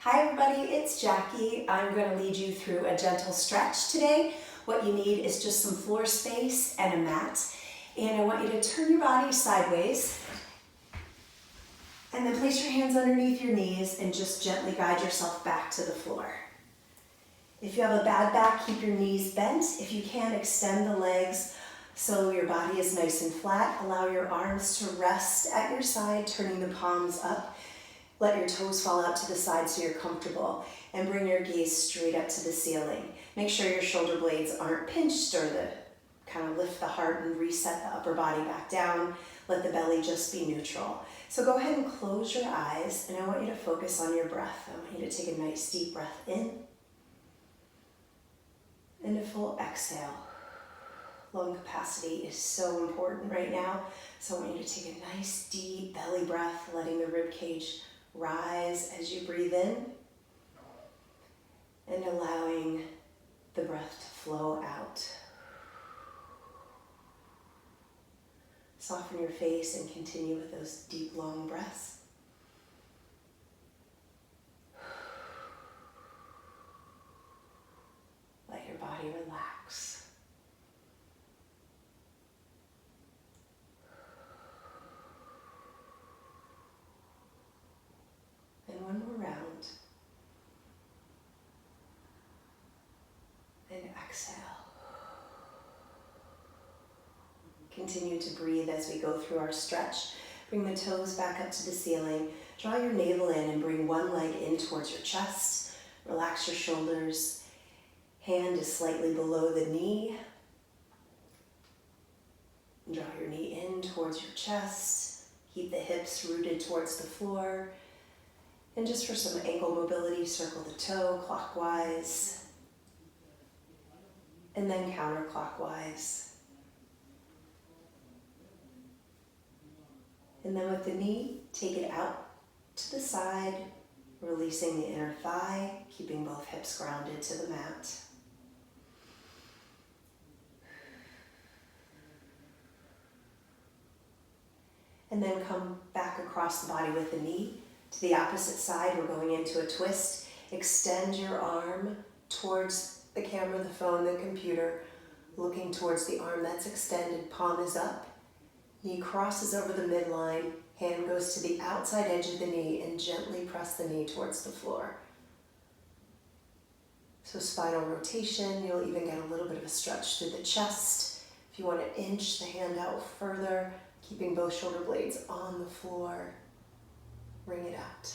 Hi everybody, it's Jackie. I'm going to lead you through a gentle stretch today. What you need is just some floor space and a mat. And I want you to turn your body sideways and then place your hands underneath your knees and just gently guide yourself back to the floor. If you have a bad back, keep your knees bent. If you can, extend the legs so your body is nice and flat. Allow your arms to rest at your side, turning the palms up. Let your toes fall out to the side so you're comfortable, and bring your gaze straight up to the ceiling. Make sure your shoulder blades aren't pinched or kind of lift the heart and reset the upper body back down. Let the belly just be neutral. So go ahead and close your eyes, and I want you to focus on your breath. I want you to take a nice deep breath in and a full exhale. Lung capacity is so important right now, so I want you to take a nice deep belly breath, letting the rib cage rise as you breathe in and allowing the breath to flow out. Soften your face and continue with those deep, long breaths. Let your body relax. And one more round. And exhale. Continue to breathe as we go through our stretch. Bring the toes back up to the ceiling. Draw your navel in and bring one leg in towards your chest. Relax your shoulders. Hand is slightly below the knee. Draw your knee in towards your chest. Keep the hips rooted towards the floor. And just for some ankle mobility, circle the toe clockwise and then counterclockwise. And then with the knee, take it out to the side, releasing the inner thigh, keeping both hips grounded to the mat. And then come back across the body with the knee. To the opposite side, we're going into a twist. Extend your arm towards the camera, the phone, the computer, looking towards the arm that's extended, palm is up. Knee crosses over the midline, hand goes to the outside edge of the knee and gently press the knee towards the floor. So spinal rotation, you'll even get a little bit of a stretch through the chest. If you want to inch the hand out further, keeping both shoulder blades on the floor, bring it out.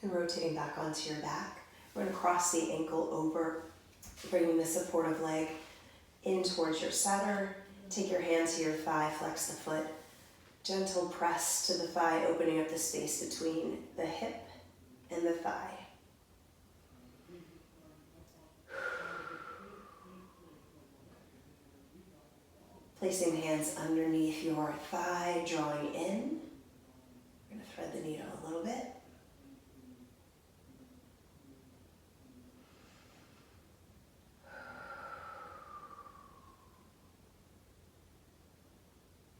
And rotating back onto your back, we're going to cross the ankle over, bringing the supportive leg in towards your center. Take your hand to your thigh, flex the foot. Gentle press to the thigh, opening up the space between the hip and the thigh. Placing the hands underneath your thigh, drawing in. We're going to thread the needle a little bit.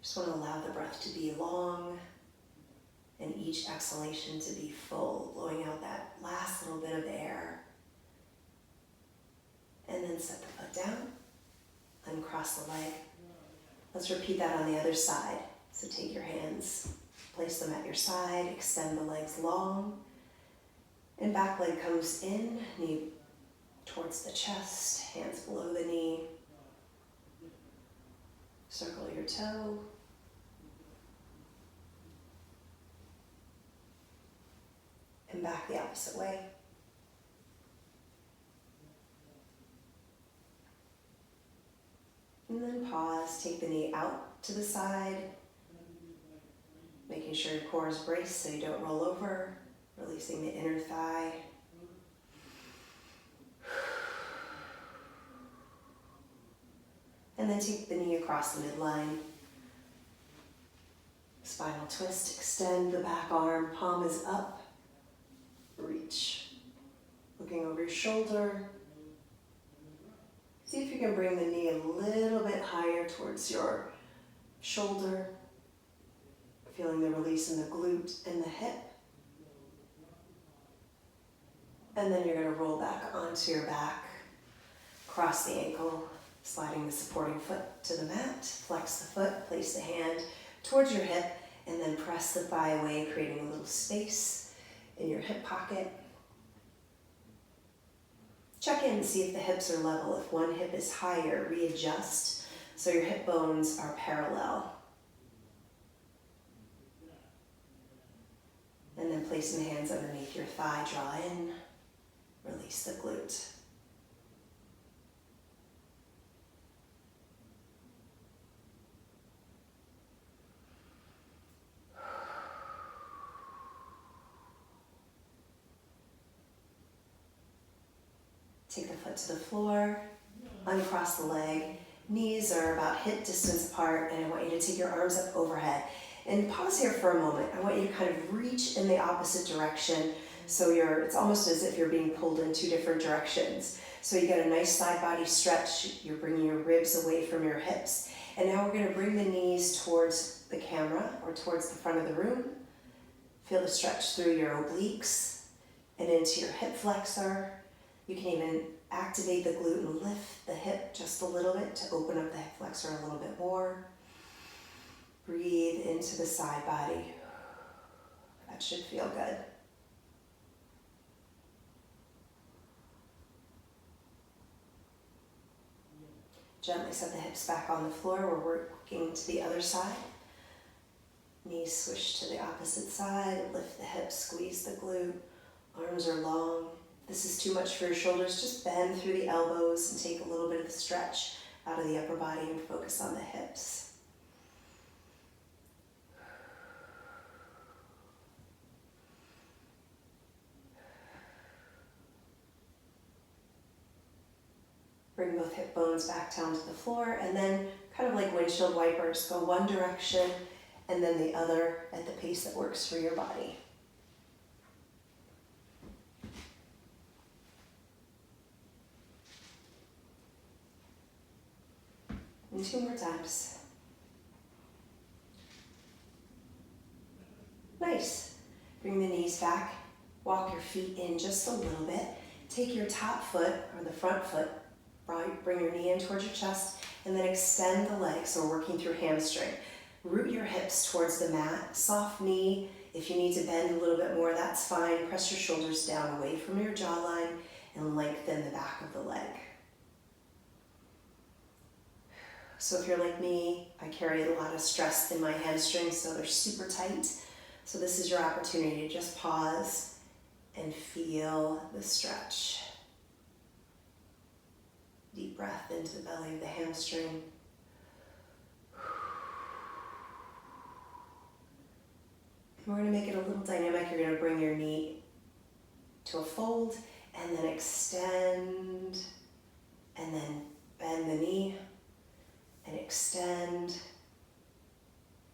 Just want to allow the breath to be long and each exhalation to be full, blowing out that last little bit of air. And then set the foot down, uncross the leg. Let's repeat that on the other side. So take your hands, place them at your side, extend the legs long, and back leg comes in, knee towards the chest, hands below the knee. Circle your toe. And back the opposite way. And then pause, take the knee out to the side, making sure your core is braced so you don't roll over, releasing the inner thigh. And then take the knee across the midline. Spinal twist, extend the back arm, palm is up, reach. Looking over your shoulder. See if you can bring the knee a little bit higher towards your shoulder. Feeling the release in the glute and the hip. And then you're going to roll back onto your back. Cross the ankle, sliding the supporting foot to the mat. Flex the foot, place the hand towards your hip, and then press the thigh away, creating a little space in your hip pocket. Check in and see if the hips are level. If one hip is higher, readjust so your hip bones are parallel. And then placing the hands underneath your thigh, draw in, release the glute. Take the foot to the floor, uncross the leg. Knees are about hip distance apart, and I want you to take your arms up overhead. And pause here for a moment. I want you to kind of reach in the opposite direction. So it's almost as if you're being pulled in two different directions. So you get a nice side body stretch. You're bringing your ribs away from your hips. And now we're going to bring the knees towards the camera or towards the front of the room. Feel the stretch through your obliques and into your hip flexor. You can even activate the glute and lift the hip just a little bit to open up the hip flexor a little bit more. Breathe into the side body. That should feel good. Gently set the hips back on the floor. We're working to the other side. Knees swish to the opposite side. Lift the hips, squeeze the glute. Arms are long. If this is too much for your shoulders, just bend through the elbows and take a little bit of the stretch out of the upper body and focus on the hips. Bring both hip bones back down to the floor, and then kind of like windshield wipers, go one direction and then the other at the pace that works for your body. And 2 more times. Nice. Bring the knees back. Walk your feet in just a little bit. Take your top foot or the front foot. Bring your knee in towards your chest and then extend the legs. So we're working through hamstring. Root your hips towards the mat. Soft knee. If you need to bend a little bit more, that's fine. Press your shoulders down away from your jawline and lengthen the back of the leg. So if you're like me, I carry a lot of stress in my hamstrings, so they're super tight. So this is your opportunity to just pause and feel the stretch. Deep breath into the belly of the hamstring. We're going to make it a little dynamic. You're going to bring your knee to a fold and then extend and then bend the knee and extend.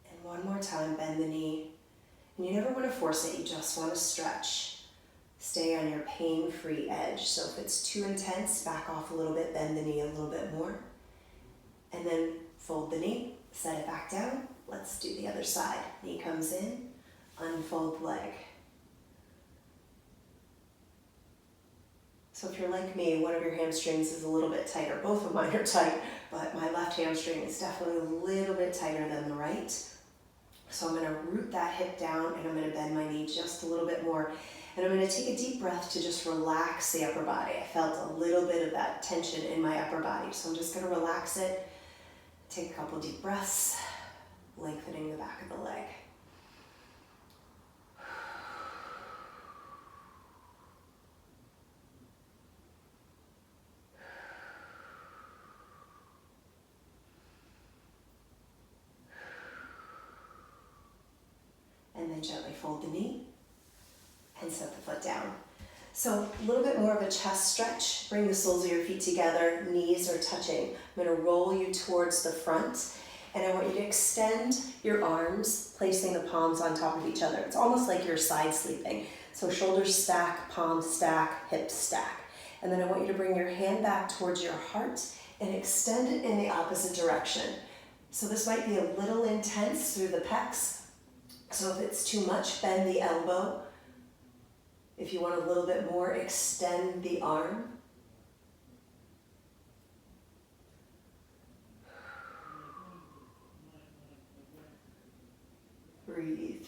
And one more time, bend the knee. And you never want to force it, you just want to stretch. Stay on your pain-free edge. So if it's too intense, back off a little bit, bend the knee a little bit more. And then fold the knee, set it back down. Let's do the other side. Knee comes in, unfold leg. So if you're like me, one of your hamstrings is a little bit tighter. Both of mine are tight, but my left hamstring is definitely a little bit tighter than the right. So I'm going to root that hip down and I'm going to bend my knee just a little bit more. And I'm going to take a deep breath to just relax the upper body. I felt a little bit of that tension in my upper body. So I'm just going to relax it. Take a couple deep breaths, lengthening the back of the leg. And then gently fold the knee and set the foot down. So a little bit more of a chest stretch. Bring the soles of your feet together, knees are touching. I'm going to roll you towards the front and I want you to extend your arms, placing the palms on top of each other. It's almost like you're side sleeping. So shoulders stack, palms stack, hips stack. And then I want you to bring your hand back towards your heart and extend it in the opposite direction. So this might be a little intense through the pecs. So if it's too much, bend the elbow. If you want a little bit more, extend the arm. Breathe.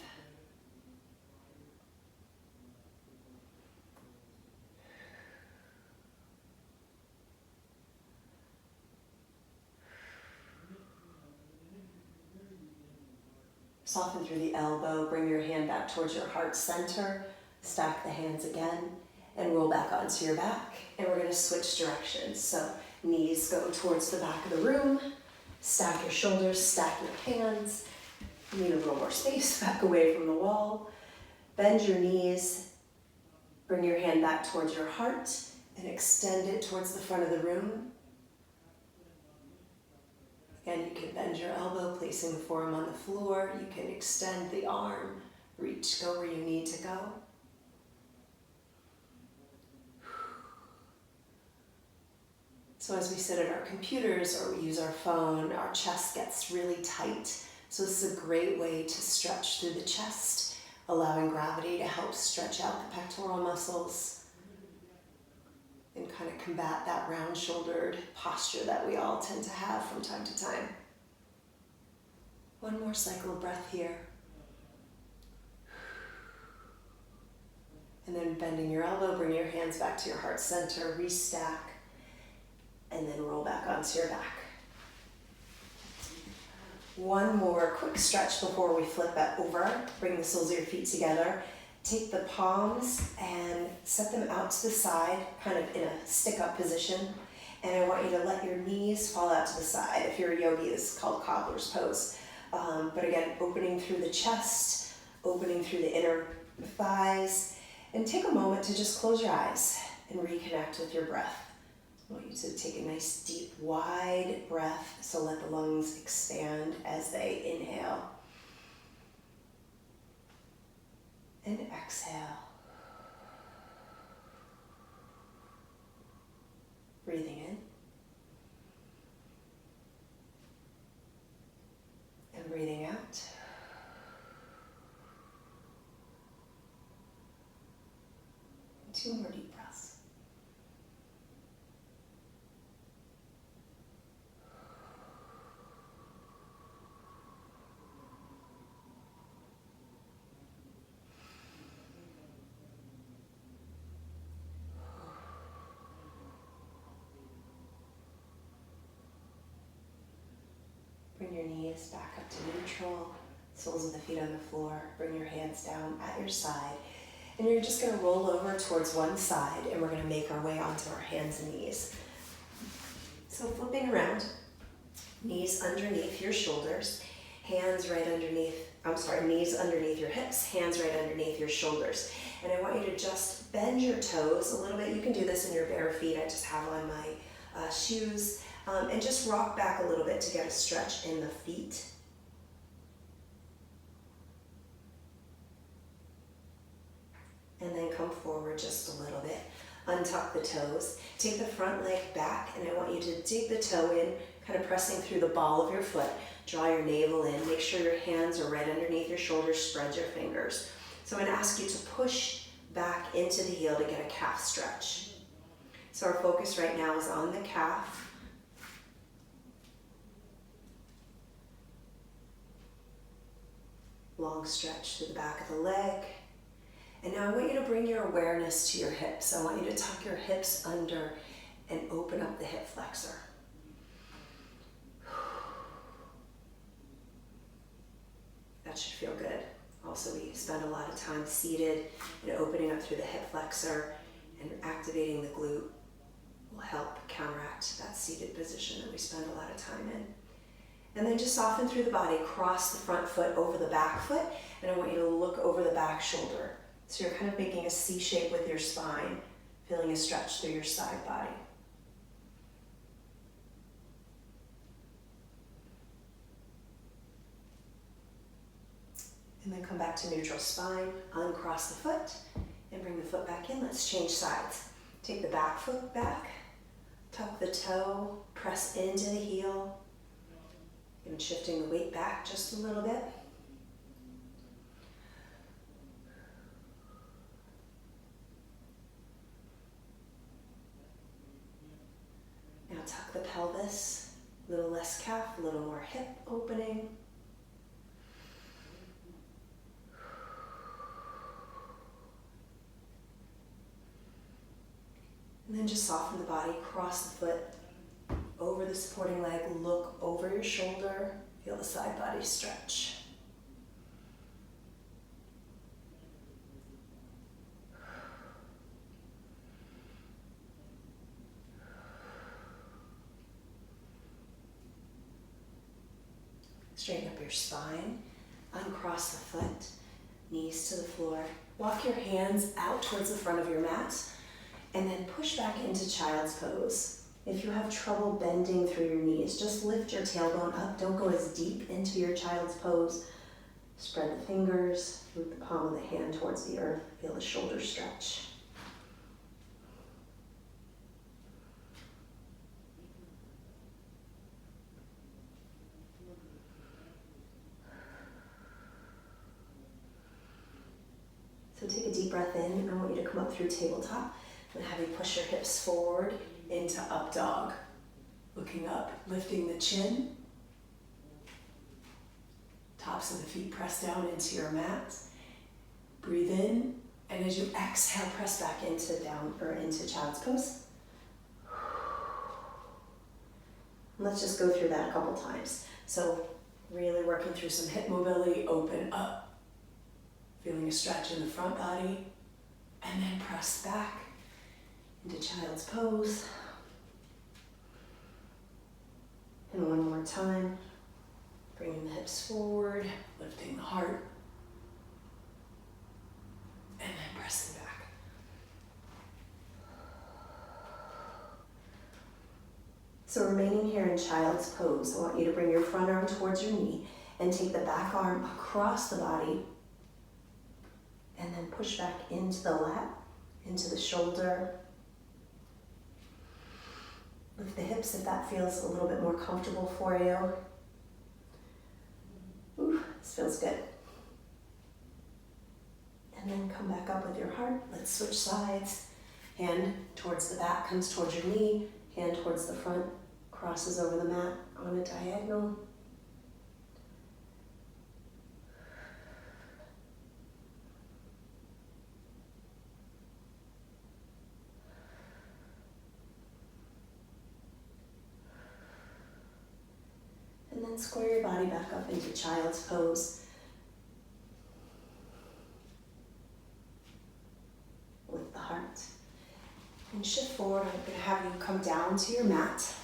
Soften through the elbow, bring your hand back towards your heart center, stack the hands again, and roll back onto your back. And we're going to switch directions. So knees go towards the back of the room, stack your shoulders, stack your hands. You need a little more space, back away from the wall. Bend your knees, bring your hand back towards your heart, and extend it towards the front of the room. Again, you can bend your elbow, placing the forearm on the floor. You can extend the arm, reach, go where you need to go. So as we sit at our computers or we use our phone, our chest gets really tight. So this is a great way to stretch through the chest, allowing gravity to help stretch out the pectoral muscles and kind of combat that round-shouldered posture that we all tend to have from time to time. One more cycle of breath here. And then bending your elbow, bring your hands back to your heart center, restack, and then roll back onto your back. One more quick stretch before we flip that over. Bring the soles of your feet together. Take the palms and set them out to the side, kind of in a stick-up position. And I want you to let your knees fall out to the side. If you're a yogi, this is called cobbler's pose. But again, opening through the chest, opening through the inner thighs. And take a moment to just close your eyes and reconnect with your breath. I want you to take a nice, deep, wide breath. So let the lungs expand as they inhale. And exhale. Breathing in. And breathing out. And 2 more deep breaths. Bring your knees back up to neutral, soles of the feet on the floor. Bring your hands down at your side. And you're just going to roll over towards one side, and we're going to make our way onto our hands and knees. So flipping around, knees underneath your shoulders, knees underneath your hips, hands right underneath your shoulders. And I want you to just bend your toes a little bit. You can do this in your bare feet. I just have on my shoes. And just rock back a little bit to get a stretch in the feet. And then come forward just a little bit. Untuck the toes. Take the front leg back, and I want you to dig the toe in, kind of pressing through the ball of your foot. Draw your navel in. Make sure your hands are right underneath your shoulders. Spread your fingers. So I'm going to ask you to push back into the heel to get a calf stretch. So our focus right now is on the calf. Long stretch through the back of the leg. And now I want you to bring your awareness to your hips. I want you to tuck your hips under and open up the hip flexor. That should feel good. Also, we spend a lot of time seated and opening up through the hip flexor, and activating the glute will help counteract that seated position that we spend a lot of time in. And then just soften through the body, cross the front foot over the back foot, and I want you to look over the back shoulder. So you're kind of making a C shape with your spine, feeling a stretch through your side body. And then come back to neutral spine, uncross the foot, And bring the foot back in. Let's change sides. Take the back foot back, tuck the toe, press into the heel, and shifting the weight back just a little bit. Now tuck the pelvis, a little less calf, a little more hip opening. And then just soften the body, cross the foot over the supporting leg, look over your shoulder, feel the side body stretch. Straighten up your spine, uncross the foot, knees to the floor. Walk your hands out towards the front of your mat, and then push back into child's pose. If you have trouble bending through your knees, just lift your tailbone up. Don't go as deep into your child's pose. Spread the fingers, root the palm of the hand towards the earth. Feel the shoulder stretch. So take a deep breath in. I want you to come up through tabletop and have you push your hips forward into up dog. Looking up, lifting the chin. Tops of the feet press down into your mat. Breathe in, and as you exhale, press back into down or into child's pose. And let's just go through that a couple times. So really working through some hip mobility, open up. Feeling a stretch in the front body, and then press back into child's pose. And one more time, bringing the hips forward, lifting the heart, and then pressing back. So remaining here in child's pose, I want you to bring your front arm towards your knee and take the back arm across the body, and then push back into the lap, into the shoulder. Lift the hips if that feels a little bit more comfortable for you. Ooh, this feels good. And then come back up with your heart. Let's switch sides. Hand towards the back, comes towards your knee. Hand towards the front, crosses over the mat on a diagonal. And then square your body back up into child's pose. With the heart. And shift forward. I'm going to have you come down to your mat.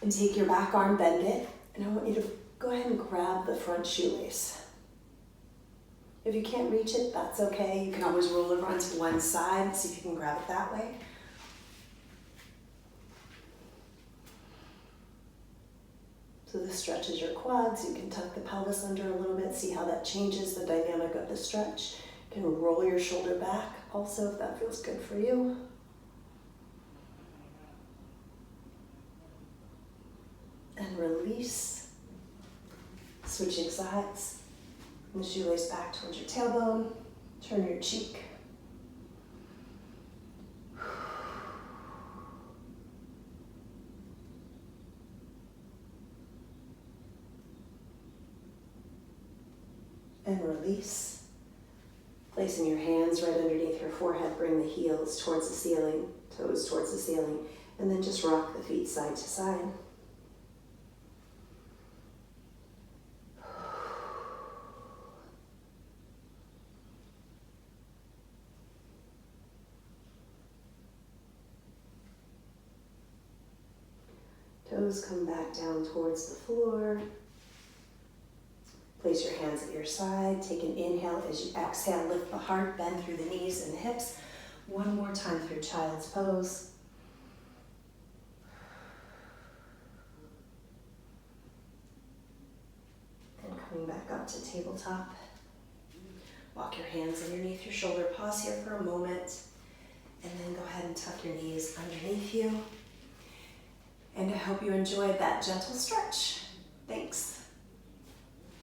And take your back arm, bend it. And I want you to go ahead and grab the front shoelace. If you can't reach it, that's okay. You can always roll over onto one side. See if you can grab it that way. So this stretches your quads. You can tuck the pelvis under a little bit. See how that changes the dynamic of the stretch. You can roll your shoulder back also if that feels good for you. And release. Switching sides. And the shoelace back towards your tailbone. Turn your cheek. And release. Placing your hands right underneath your forehead, bring the heels towards the ceiling, toes towards the ceiling, and then just rock the feet side to side. Toes come back down towards the floor. Place your hands at your side. Take an inhale. As you exhale, lift the heart, bend through the knees and the hips. One more time through child's pose. And coming back up to tabletop. Walk your hands underneath your shoulder. Pause here for a moment. And then go ahead and tuck your knees underneath you. And I hope you enjoyed that gentle stretch.